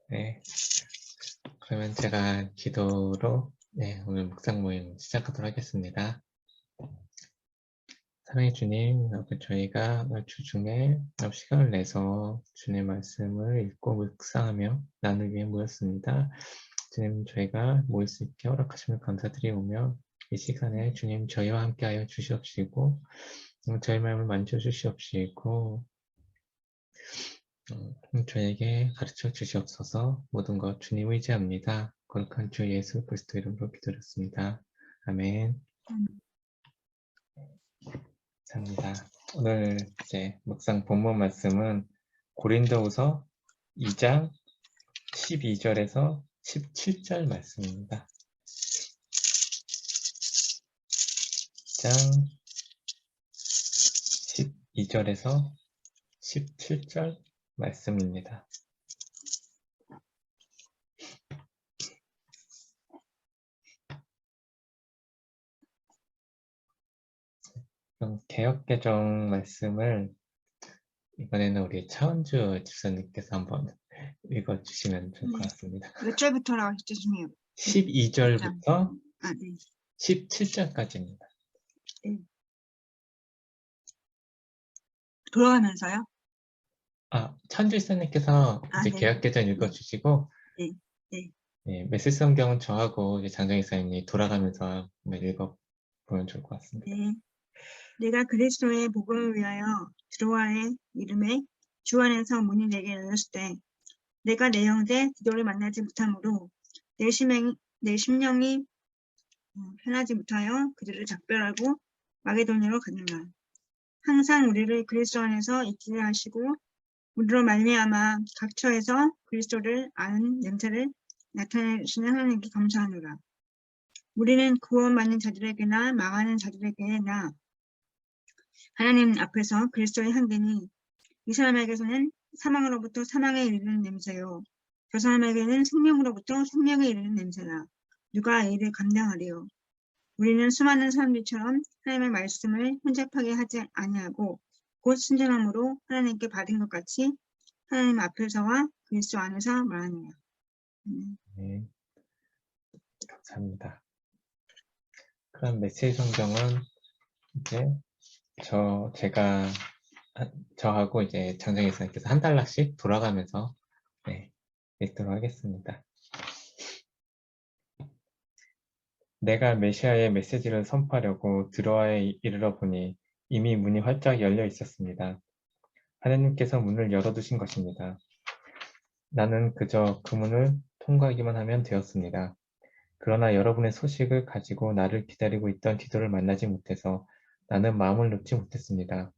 네. 그러면 제가 기도로 오늘 묵상 모임 시작하도록 하겠습니다. 사랑의 주님, 저희가 오늘 주중에 시간을 내서 주님의 말씀을 읽고 묵상하며 나누기 위해 모였습니다. 주님, 저희가 모일 수 있게 허락하심을 감사드리오며 이 시간에 주님 저희와 함께하여 주시옵시고 저희 마음을 만져주시옵시고 저에게 가르쳐 주시옵소서. 모든 것 주님 의지합니다. 거룩한 주 예수 그리스도 이름으로 기도드렸습니다. 아멘. 감사합니다. 오늘 이제 묵상 본문 말씀은 고린도후서 2장 12절에서 17절 말씀입니다. 2장 12절에서 17절 말씀입니다. 그럼 개역개정 말씀을 이번에는 우리 차은주 집사님께서 한번 읽어주시면 좋을 것 같습니다. 몇 절부터라고 하셨죠, 주님? 12절부터 네. 17절까지입니다. 네. 돌아가면서요? 차은주 집사님께서 이제 네. 개역개정 읽어주시고 네. 네. 네, 메시지 성경은 저하고 장정희 사님이 돌아가면서 읽어보면 좋을 것 같습니다. 네. 내가 그리스도의 복음을 위하여 드로아의 이름에 주 안에서 문이 내게 열렸을 때 내가 내 형제 디도를 만나지 못하므로 내 심령이 편하지 못하여 그들을 작별하고 마게도냐로 갔노라. 항상 우리를 그리스도 안에서 있게 하시고 우리로 말미암아 각 처에서 그리스도를 아는 냄새를 나타내시는 하나님께 감사하노라. 우리는 구원받는 자들에게나 망하는 자들에게나 하나님 앞에서 그리스도의 향기니 이 사람에게서는 사망으로부터 사망에 이르는 냄새요 저 사람에게는 생명으로부터 생명에 이르는 냄새라. 누가 이를 감당하리요. 우리는 수많은 사람들처럼 하나님의 말씀을 혼잡하게 하지 아니하고 곧 순전함으로 하나님께 받은 것 같이 하나님 앞에서와 그리스도 안에서 말하노라. 네, 감사합니다. 그럼 메시지 성경은 이제 저하고 이제 장정희 사님께서 한 달락씩 돌아가면서 읽도록 하겠습니다. 내가 메시아의 메시지를 선포하려고 드로아에 이르러 보니 이미 문이 활짝 열려 있었습니다. 하나님께서 문을 열어두신 것입니다. 나는 그저 그 문을 통과하기만 하면 되었습니다. 그러나 여러분의 소식을 가지고 나를 기다리고 있던 디도를 만나지 못해서 나는 마음을 놓지 못했습니다.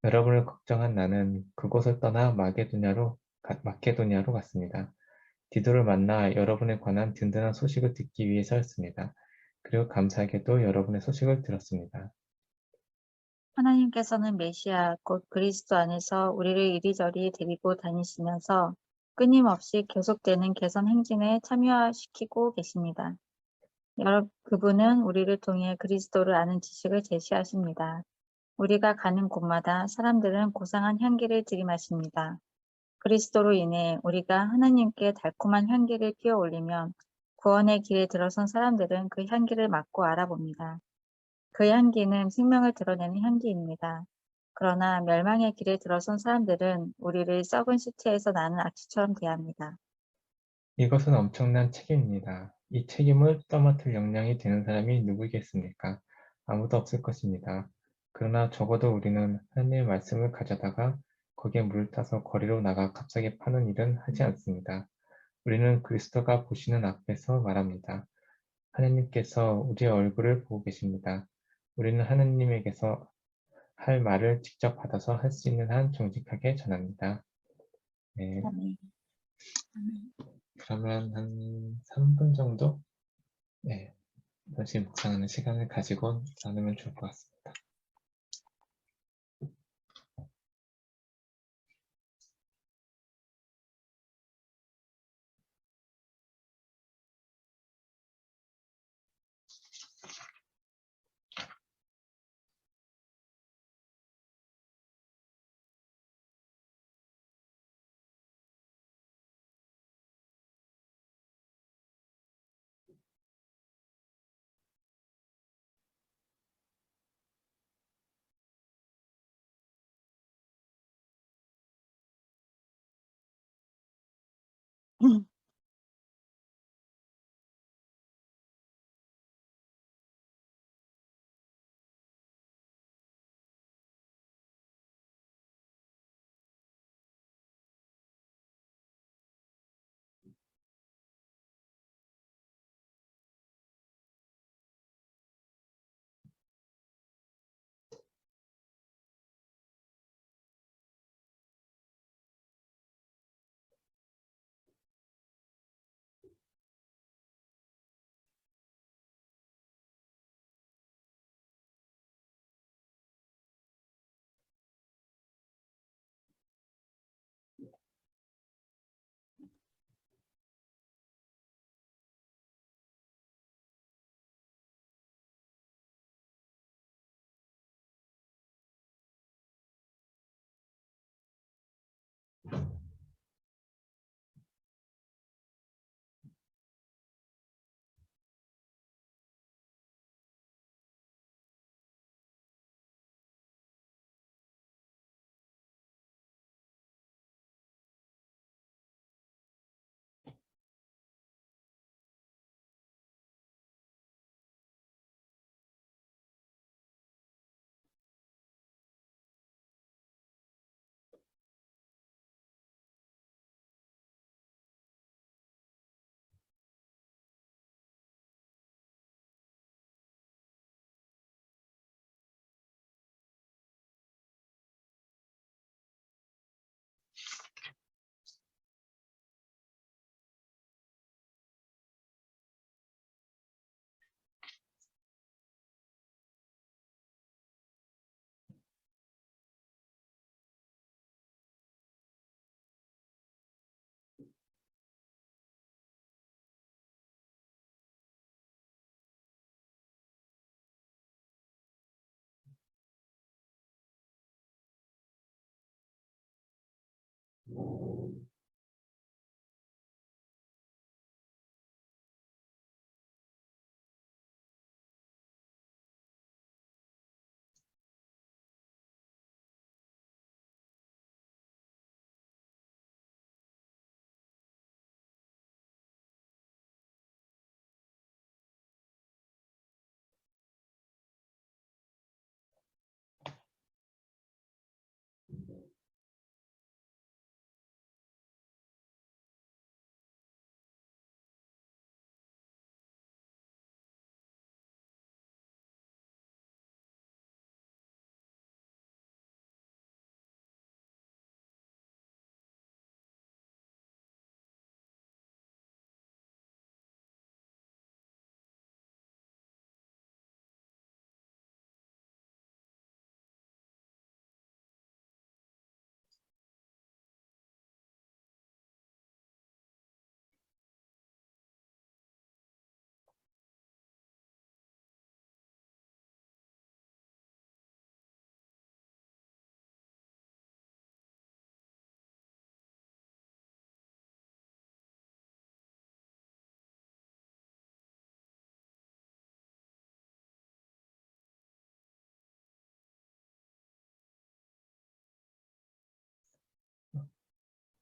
여러분을 걱정한 나는 그곳을 떠나 마케도냐로 갔습니다. 디도를 만나 여러분에 관한 든든한 소식을 듣기 위해서였습니다. 그리고 감사하게도 여러분의 소식을 들었습니다. 하나님께서는 메시아 곧 그리스도 안에서 우리를 이리저리 데리고 다니시면서 끊임없이 계속되는 개선 행진에 참여시키고 계십니다. 그분은 우리를 통해 그리스도를 아는 지식을 제시하십니다. 우리가 가는 곳마다 사람들은 고상한 향기를 들이마십니다. 그리스도로 인해 우리가 하나님께 달콤한 향기를 피워 올리면 구원의 길에 들어선 사람들은 그 향기를 맡고 알아봅니다. 그 향기는 생명을 드러내는 향기입니다. 그러나 멸망의 길에 들어선 사람들은 우리를 썩은 시체에서 나는 악취처럼 대합니다. 이것은 엄청난 책임입니다. 이 책임을 떠맡을 역량이 되는 사람이 누구겠습니까? 아무도 없을 것입니다. 그러나 적어도 우리는 하나님의 말씀을 가져다가 거기에 물을 타서 거리로 나가 갑자기 파는 일은 하지 않습니다. 우리는 그리스도가 보시는 앞에서 말합니다. 하나님께서 우리의 얼굴을 보고 계십니다. 우리는 하나님에게서 할 말을 직접 받아서 할 수 있는 한 정직하게 전합니다. 네. 그러면 한 3분 정도? 다시 묵상하는 시간을 가지고 나누면 좋을 것 같습니다.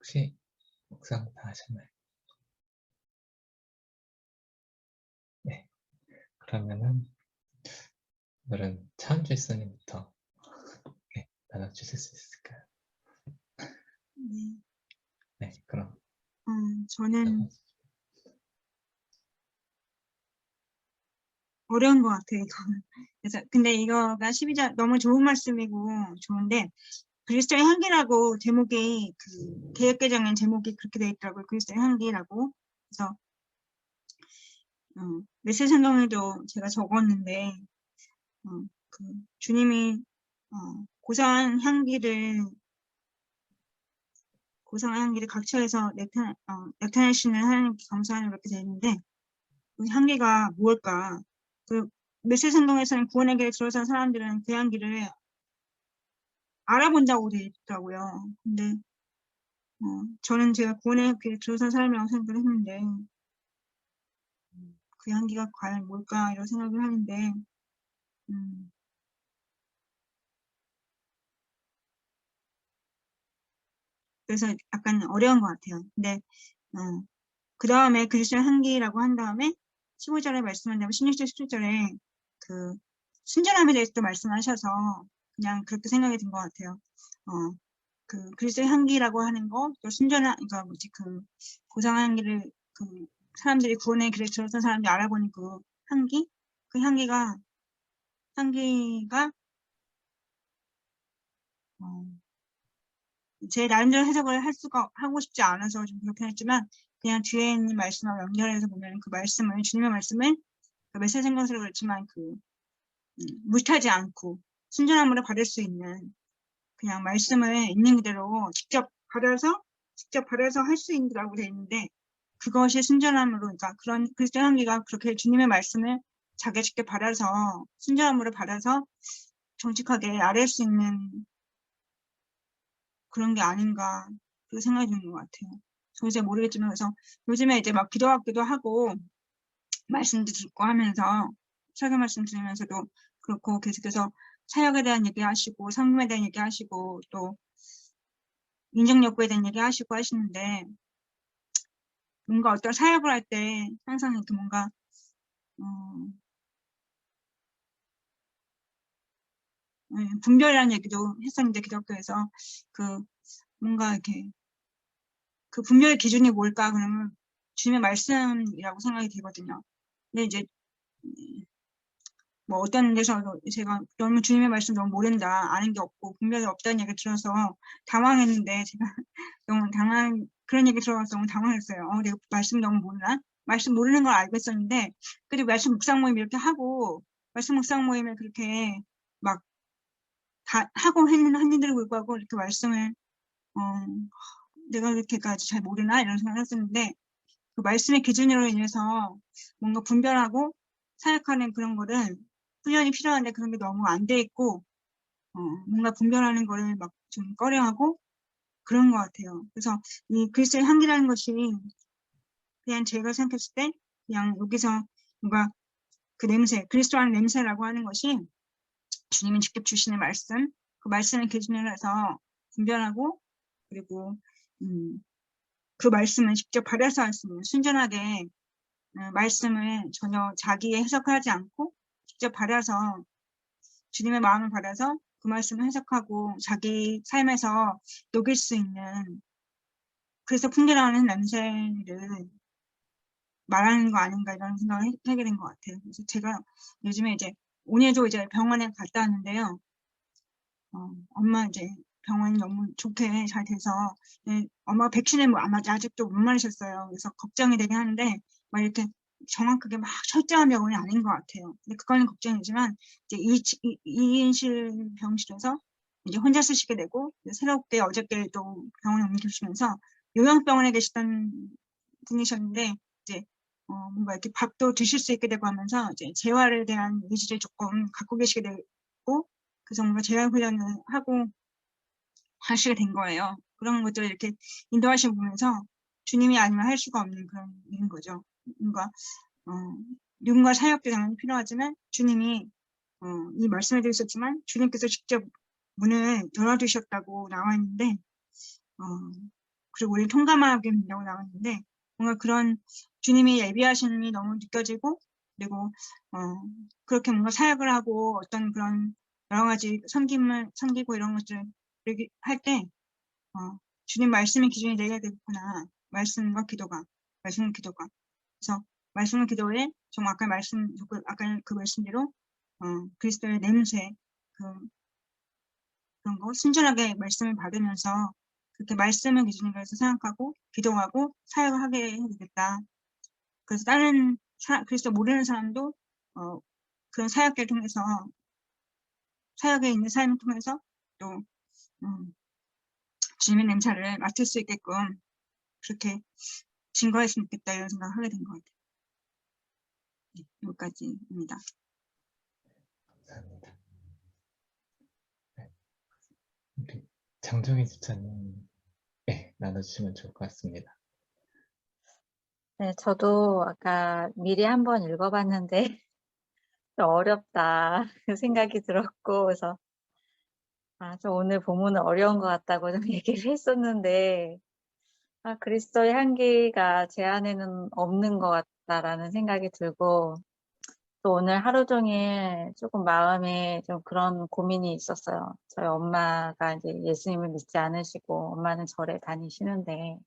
혹시 묵상 다 하셨나요? 네. 그러면은 오늘은 차은주 스님부터 나눠주실 수 있을까요? 네. 네, 그럼 저는 어려운 것 같아요, 이거는. 그래서 근데 이거가 12절 너무 좋은 말씀이고 좋은데 그리스도의 향기라고 제목이 그 개역개정엔 제목이 그렇게 되어 있더라고요. 그리스도의 향기라고. 그래서 메시지 성경에도 제가 적었는데 그 주님이 고상한 향기를 각처에서 나타내시는 하나님께 감사하는 이렇게 되어 있는데 그 향기가 무엇일까? 그 메시지 성경에서는 구원의 길에 들어선 사람들은 그 향기를 알아본다고 되어 있더라고요. 근데 저는 제가 구원의 길에 들어선 사람이라고 생각을 했는데 그 향기가 과연 뭘까 이런 생각을 하는데 그래서 약간 어려운 것 같아요. 근데 그 다음에 그리스도의 향기라고 한 다음에 15절에 말씀한다면 16절, 17절에 그 순전함에 대해서도 말씀하셔서 그냥 그렇게 생각이 든 것 같아요. 그 그리스도의 향기라고 하는 거, 또 순전한, 그러니까 뭐지, 그 고상한 향기를 그 사람들이 구원의 길에 들어선 사람들이 알아보는 그 향기, 그 향기가 제 나름대로 해석을 하고 싶지 않아서 좀 그렇게 했지만 그냥 뒤에 있는 말씀하고 연결해서 보면 그 말씀을 주님의 말씀을 메시지 생각으로 그렇지만 무시하지 않고 순전함으로 받을 수 있는 그냥 말씀을 있는 그대로 직접 받아서 할 수 있다고 되어 있는데 그것이 순전함으로 그러니까 그런 그리스도 향기가 그렇게 주님의 말씀을 자기가 직접 받아서 순전함으로 받아서 정직하게 아뢰 수 있는 그런 게 아닌가 그렇게 생각이 드는 것 같아요. 도저히 모르겠지만 그래서 요즘에 이제 막 기도하기도 하고 말씀도 듣고 하면서 설교 말씀 들으면서도 그렇고 계속해서 사역에 대한 얘기하시고 성금에 대한 얘기하시고 또 인정 욕구에 대한 얘기하시고 하시는데 뭔가 어떤 사역을 할 때 항상 이렇게 뭔가 분별이라는 얘기도 했었는데 기독교에서 그 뭔가 이렇게 그 분별의 기준이 뭘까 그러면 주님의 말씀이라고 생각이 되거든요. 근데 이제 뭐 어떤 데서 제가 너무 주님의 말씀 너무 모른다, 아는 게 없고 분별이 없다는 얘기 들어서 당황했는데 제가 너무 그런 얘기 들어서 너무 당황했어요. 내가 말씀 너무 모르나? 말씀 모르는 걸 알고 있었는데 그래도 말씀 묵상 모임 이렇게 하고 말씀 묵상 모임을 그렇게 막 다 하고 했는데도 불구하고 이렇게 말씀을 내가 그렇게까지 잘 모르나 이런 생각을 했었는데 그 말씀의 기준으로 인해서 뭔가 분별하고 사역하는 그런 거를 훈련이 필요한데 그런 게 너무 안 돼 있고 뭔가 분별하는 거를 막 좀 꺼려하고 그런 것 같아요. 그래서 이 그리스도의 향기라는 것이 그냥 제가 생각했을 때 그냥 여기서 뭔가 그 냄새, 그리스도라는 냄새라고 하는 것이 주님이 직접 주시는 말씀, 그 말씀을 기준으로 해서 분별하고 그리고 그 말씀을 직접 받아서 할 수 있는 순전하게 말씀을 전혀 자기의 해석하지 않고 직접 받아서 주님의 마음을 받아서 그 말씀을 해석하고 자기 삶에서 녹일 수 있는 그래서 풍기라는 냄새를 말하는 거 아닌가 이런 생각을 하게 된 것 같아요. 그래서 제가 요즘에 이제 오늘도 이제 병원에 갔다 왔는데요. 엄마 이제 병원이 너무 좋게 잘 돼서 엄마가 백신을 뭐 아마 아직도 못 맞으셨어요. 그래서 걱정이 되긴 하는데 막 이렇게 정확하게 막 철저한 병원이 아닌 것 같아요. 근데 그거는 걱정이지만 이제 2인실 병실에서 이제 혼자 쓰시게 되고 새롭게 어저께 또 병원에 옮기시면서 요양병원에 계시던 분이셨는데 이제 뭔가 이렇게 밥도 드실 수 있게 되고 하면서 이제 재활에 대한 의지를 조금 갖고 계시게 되고 그래서 뭔가 재활 훈련을 하고 하시게 된 거예요. 그런 것들을 이렇게 인도하시고 보면서 주님이 아니면 할 수가 없는 그런 일인 거죠. 뭔가 누군가 사역도 당연히 필요하지만 주님이 이 말씀을 드렸었지만 주님께서 직접 문을 열어주셨다고 나와 있는데 그리고 우리 통감하게 된다고 나와 있는데 뭔가 그런 주님이 예비하심이 너무 느껴지고 그리고 그렇게 뭔가 사역을 하고 어떤 그런 여러 가지 섬기고 이런 것들을 할 때 주님 말씀의 기준이 되어야 되겠구나. 말씀과 기도가 그래서 말씀과 기도에 정말 아까 그 말씀대로 그리스도의 냄새 그런 거 순전하게 말씀을 받으면서 그렇게 말씀을 기준으로 해서 생각하고 기도하고 사역을 하게 해야 되겠다. 그래서 다른 그리스도 모르는 사람도 그런 사역을 통해서 사역에 있는 삶을 통해서 또 주님의 냄새를 맡을 수 있게끔 그렇게 증거했으면 좋겠다 이런 생각을 하게 된 것 같아요. 네, 여기까지입니다. 감사합니다. 네. 우리 장정희 집사님, 네, 나눠주시면 좋을 것 같습니다. 네, 저도 아까 미리 한번 읽어봤는데 좀 어렵다 생각이 들었고 그래서 좀 오늘 본문은 어려운 것 같다고 좀 얘기를 했었는데 그리스도의 향기가 제 안에는 없는 것 같다라는 생각이 들고 또 오늘 하루 종일 조금 마음에 좀 그런 고민이 있었어요. 저희 엄마가 이제 예수님을 믿지 않으시고 엄마는 절에 다니시는데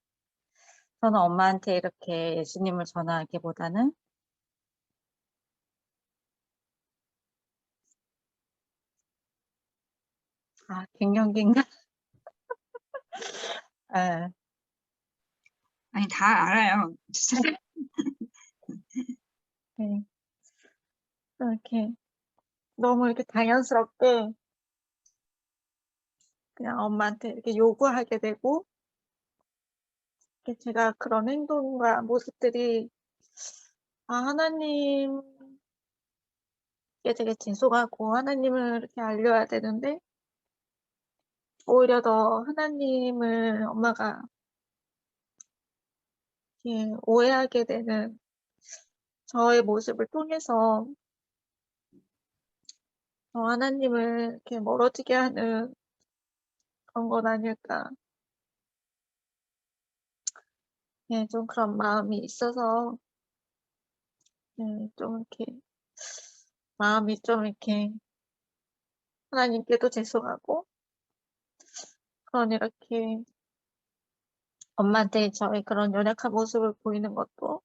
저는 엄마한테 이렇게 예수님을 전하기보다는 갱년기인가? 예. 아니 다 알아요. 네. 이렇게 너무 이렇게 당연스럽게 그냥 엄마한테 이렇게 요구하게 되고 이렇게 제가 그런 행동과 모습들이 하나님께 되게 죄송하고 하나님을 이렇게 알려야 되는데 오히려 더 하나님을 엄마가 이렇게 오해하게 되는 저의 모습을 통해서 하나님을 이렇게 멀어지게 하는 그런 건 아닐까. 네, 좀 그런 마음이 있어서 네, 좀 이렇게 마음이 좀 이렇게 하나님께도 죄송하고 그런 이렇게 엄마한테 저의 그런 연약한 모습을 보이는 것도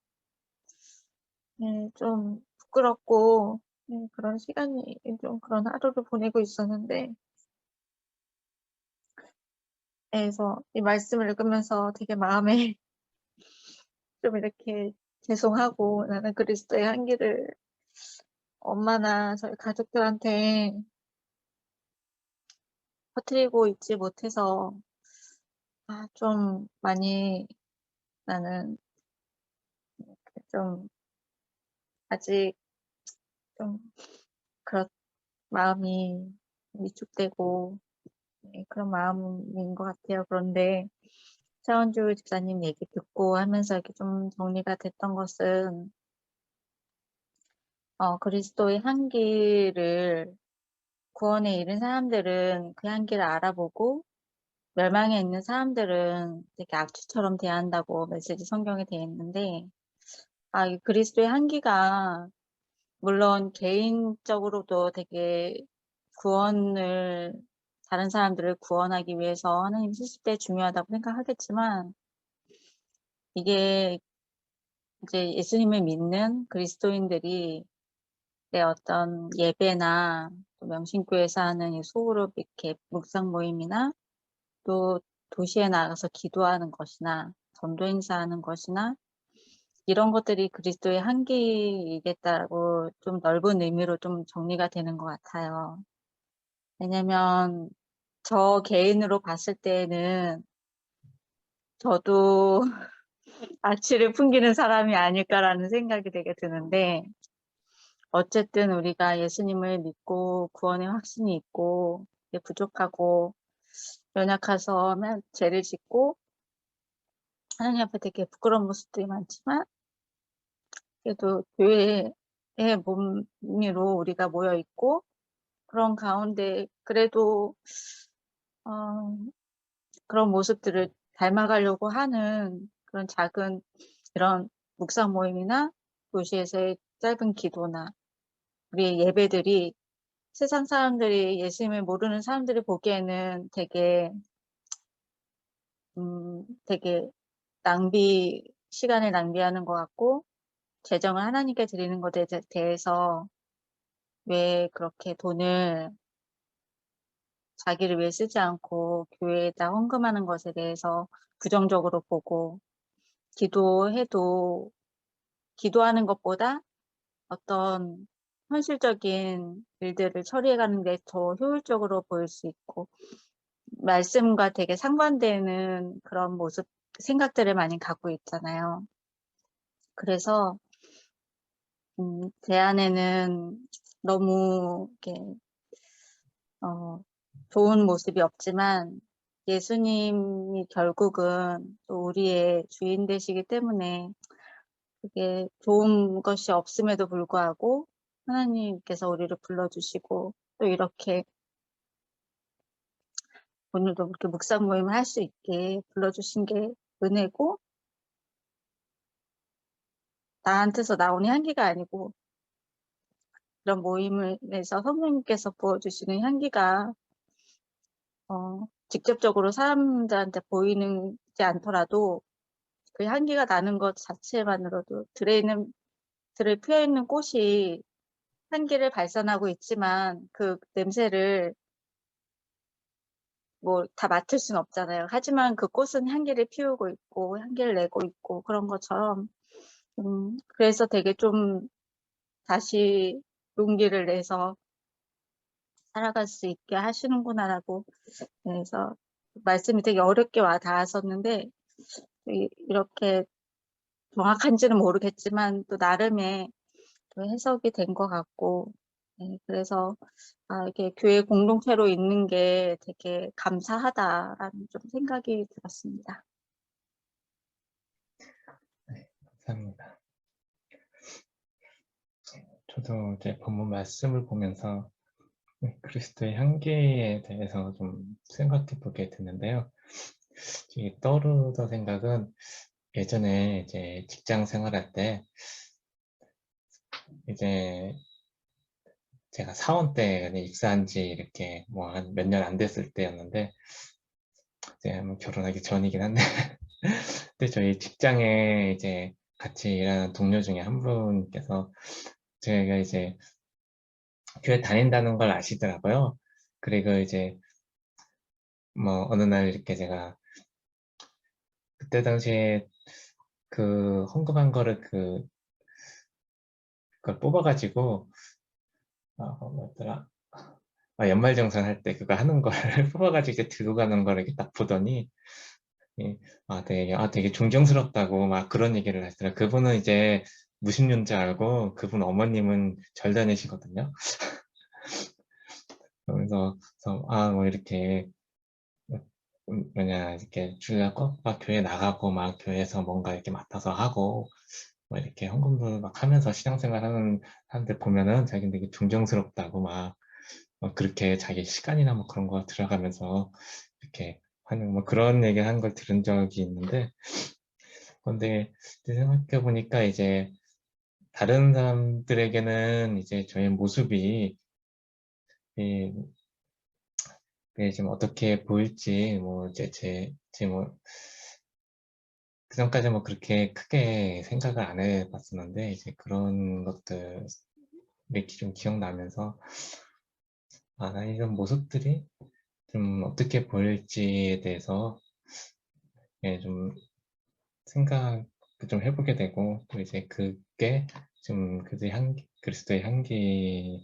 네, 좀 부끄럽고 네, 그런 시간이 좀 그런 하루를 보내고 있었는데 네, 그래서 이 말씀을 읽으면서 되게 마음에 좀 이렇게 죄송하고 나는 그리스도의 향기를 엄마나 저희 가족들한테 퍼뜨리고 있지 못해서 좀 많이 나는 좀 아직 좀 그런 마음이 위축되고 네, 그런 마음인 것 같아요. 그런데 최원주 집사님 얘기 듣고 하면서 이렇게 좀 정리가 됐던 것은 그리스도의 향기를 구원에 이른 사람들은 그 향기를 알아보고 멸망에 있는 사람들은 되게 악취처럼 대한다고 메시지 성경에 되어 있는데 이 그리스도의 향기가 물론 개인적으로도 되게 구원을 다른 사람들을 구원하기 위해서 하나님 쓰실 때 중요하다고 생각하겠지만 이게 이제 예수님을 믿는 그리스도인들이 내 어떤 예배나 또 명신교회에서 하는 이 소그룹 이렇게 묵상 모임이나 또 도시에 나가서 기도하는 것이나 전도 행사하는 것이나 이런 것들이 그리스도의 향기이겠다고 좀 넓은 의미로 좀 정리가 되는 것 같아요. 왜냐면 저 개인으로 봤을 때는 저도 악취를 풍기는 사람이 아닐까라는 생각이 되게 드는데 어쨌든 우리가 예수님을 믿고 구원의 확신이 있고 부족하고 연약해서 죄를 짓고 하나님 앞에 되게 부끄러운 모습들이 많지만 그래도 교회의 몸으로 우리가 모여 있고 그런 가운데 그래도 그런 모습들을 닮아가려고 하는 그런 작은 이런 묵상 모임이나 도시에서의 짧은 기도나 우리의 예배들이 세상 사람들이 예수님을 모르는 사람들이 보기에는 되게 시간을 낭비하는 것 같고 재정을 하나님께 드리는 것에 대해서 왜 그렇게 돈을 자기를 위해 쓰지 않고 교회에다 헌금하는 것에 대해서 부정적으로 보고 기도해도 기도하는 것보다 어떤 현실적인 일들을 처리해가는 게 더 효율적으로 보일 수 있고 말씀과 되게 상반되는 그런 모습, 생각들을 많이 갖고 있잖아요. 그래서 제 안에는 너무 이렇게 좋은 모습이 없지만 예수님이 결국은 또 우리의 주인 되시기 때문에 그게 좋은 것이 없음에도 불구하고 하나님께서 우리를 불러주시고 또 이렇게 오늘도 그렇게 묵상 모임을 할 수 있게 불러주신 게 은혜고 나한테서 나오는 향기가 아니고 이런 모임에서 성령님께서 부어주시는 향기가 직접적으로 사람들한테 보이지 않더라도 그 향기가 나는 것 자체만으로도 들에 피어있는 꽃이 향기를 발산하고 있지만 그 냄새를 뭐 다 맡을 수는 없잖아요. 하지만 그 꽃은 향기를 피우고 있고 향기를 내고 있고 그런 것처럼 그래서 되게 좀 다시 용기를 내서 살아갈 수 있게 하시는구나라고 그래서 말씀이 되게 어렵게 와 닿았었는데 이렇게 정확한지는 모르겠지만 또 나름의 또 해석이 된 것 같고 그래서 이렇게 교회 공동체로 있는 게 되게 감사하다라는 좀 생각이 들었습니다. 네, 감사합니다. 저도 이제 본문 말씀을 보면서 그리스도의 향기에 대해서 좀 생각해 보게 됐는데요. 떠오르던 생각은 예전에 이제 직장 생활할 때 이제 제가 사원 때 입사한 지 이렇게 뭐 한 몇 년 안 됐을 때였는데 이제 뭐 결혼하기 전이긴 한데 근데 저희 직장에 이제 같이 일하는 동료 중에 한 분께서 제가 이제 교회 다닌다는 걸 아시더라고요. 그리고 이제 뭐 어느 날 이렇게 제가 그때 당시에 그 헌금한 거를 그걸 뽑아가지고 뭐였더라? 연말정산 할 때 그거 하는 걸 뽑아가지고 이제 들고 가는 걸 이렇게 딱 보더니 되게 존경스럽다고 막 그런 얘기를 하시더라고요. 그분은 이제 무신론자 알고 그분 어머님은 절 다니시거든요. 그러면서 뭐 이렇게 뭐냐 이렇게 주려고 막 교회 나가고 막 교회에서 뭔가 이렇게 맡아서 하고 뭐 이렇게 헌금도 막 하면서 신앙생활 하는 사람들 보면은 자기는 되게 존경스럽다고 막 그렇게 자기 시간이나 뭐 그런 거 들어가면서 이렇게 하는 뭐 그런 얘기 하는 걸 들은 적이 있는데, 근데 생각해 보니까 이제 다른 사람들에게는 이제 저의 모습이 이, 지금 어떻게 보일지 뭐 이제 뭐 그전까지 뭐 그렇게 크게 생각을 안 해봤었는데 이제 그런 것들이 좀 기억나면서 나 이런 모습들이 좀 어떻게 보일지에 대해서 좀 생각을 좀 해보게 되고, 또 이제 그게 좀 그리스도의 향기가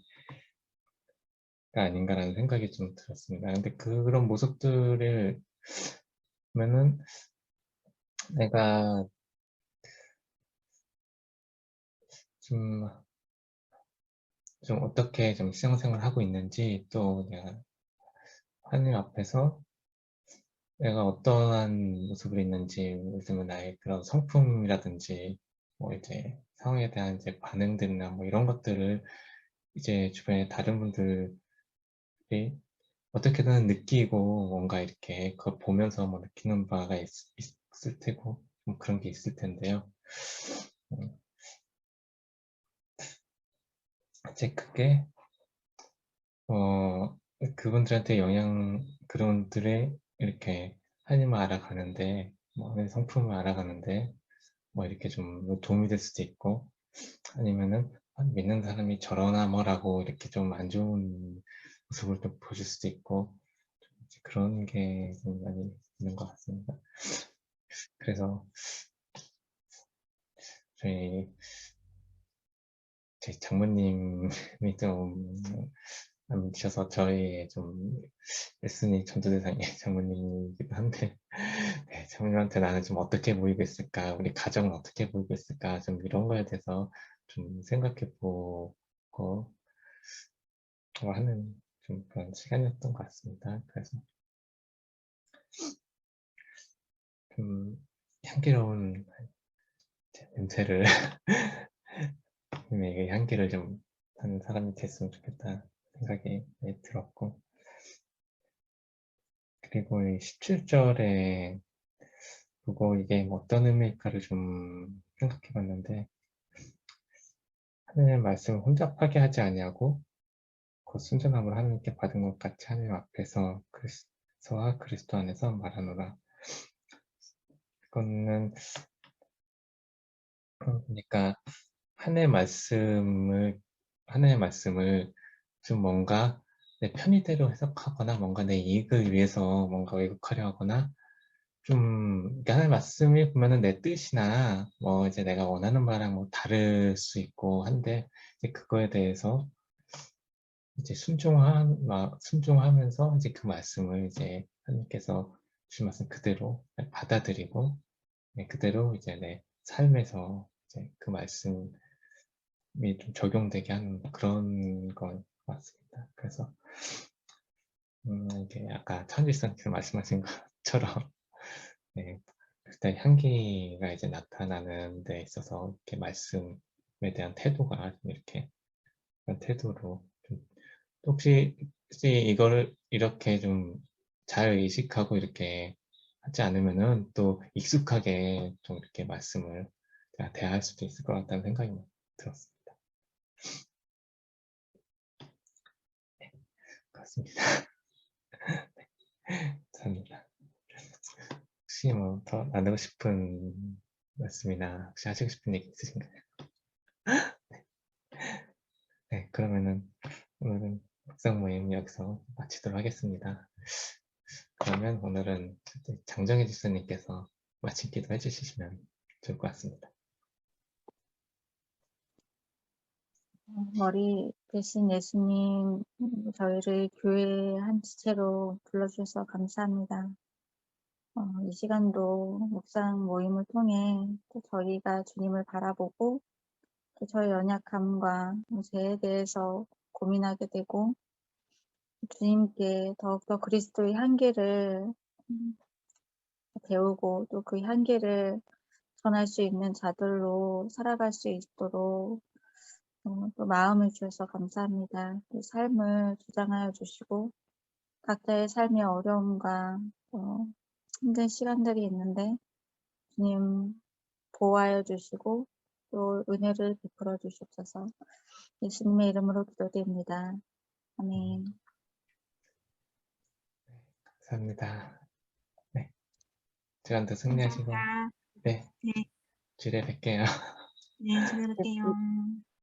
아닌가라는 생각이 좀 들었습니다. 근데 그런 모습들을 보면은 내가 좀, 좀 어떻게 좀 신앙생활을 하고 있는지, 또 내가 하나님 앞에서 내가 어떠한 모습을 있는지, 예를 들면 나의 그런 성품이라든지, 뭐 이제 상황에 대한 이제 반응들이나 뭐 이런 것들을 이제 주변에 다른 분들이 어떻게든 느끼고 뭔가 이렇게 그걸 보면서 뭐 느끼는 바가 있을 테고, 뭐 그런 게 있을 텐데요. 이제 그게, 어, 그분들한테 그분들의 이렇게 하나님을 알아가는데, 뭐, 하나님의 성품을 알아가는데, 뭐 이렇게 좀 도움이 될 수도 있고, 아니면은 믿는 사람이 저러나 뭐라고 이렇게 좀 안 좋은 모습을 좀 보여줄 수도 있고, 이제 그런 게 좀 많이 있는 것 같습니다. 그래서 저희 장모님이 좀 안 믿으셔서 저희의 좀 예수님 전도대상의 장모님이기도 한데, 네, 장모님한테 나는 좀 어떻게 보이고 있을까, 우리 가정은 어떻게 보이고 있을까, 좀 이런 거에 대해서 좀 생각해 보고 하는 좀 그런 시간이었던 것 같습니다. 그래서 좀 향기로운 냄새를 의 향기를 좀 하는 사람이 됐으면 좋겠다 생각이 들었고, 그리고 이 17절에 보고 이게 뭐 어떤 의미일까를 좀 생각해 봤는데, 하느님의 말씀을 혼잡하게 하지 아니하고 곧 순전함을 하나님께 받은 것 같이 하나님 앞에서 그리스도와 그리스도 안에서 말하노라. 이거는 그러니까 하나님의 말씀을 좀 뭔가 내 편의대로 해석하거나 뭔가 내 이익을 위해서 뭔가 왜곡하려 하거나, 좀 하나님의 말씀이 보면은 내 뜻이나 뭐 이제 내가 원하는 바랑 뭐 다를 수 있고 한데, 이제 그거에 대해서 이제 순종하면서 이제 그 말씀을 이제 하나님께서 주신 말씀 그대로 받아들이고, 그대로 이제 내 삶에서 이제 그 말씀이 좀 적용되게 하는 그런 것 같습니다. 그래서 이게 아까 천지성께서 말씀하신 것처럼 네, 그때 향기가 이제 나타나는 데 있어서 이렇게 말씀에 대한 태도가 좀 이렇게 그런 태도로 좀, 혹시 이거를 이렇게 좀 잘 의식하고 이렇게 하지 않으면은 또 익숙하게 좀 이렇게 말씀을 대할 수도 있을 것 같다는 생각이 들었습니다. 그렇습니다. 감사합니다. 혹시 뭐 더 나누고 싶은 말씀이나 혹시 하시고 싶은 얘기 있으신가요? 네, 그러면은 오늘은 묵상 모임 여기서 마치도록 하겠습니다. 그러면 오늘은 장정혜 집사님께서 마친 기도 해주시면 좋을 것 같습니다. 머리 대신 예수님, 저희를 교회 한 지체로 불러주셔서 감사합니다. 이 시간도 묵상 모임을 통해 또 저희가 주님을 바라보고 또 저희 연약함과 죄에 대해서 고민하게 되고, 주님께 더욱더 그리스도의 향기를 배우고 또 그 향기를 전할 수 있는 자들로 살아갈 수 있도록 또 마음을 주셔서 감사합니다. 또 삶을 주장하여 주시고 각자의 삶의 어려움과 힘든 시간들이 있는데 주님 보호하여 주시고 또 은혜를 베풀어 주시옵소서. 예수님의 이름으로 기도드립니다. 아멘. 감사합니다. 네. 주간도 승리하시고, 감사합니다. 네. 네, 주일에 뵐게요. 네, 주에 뵐게요.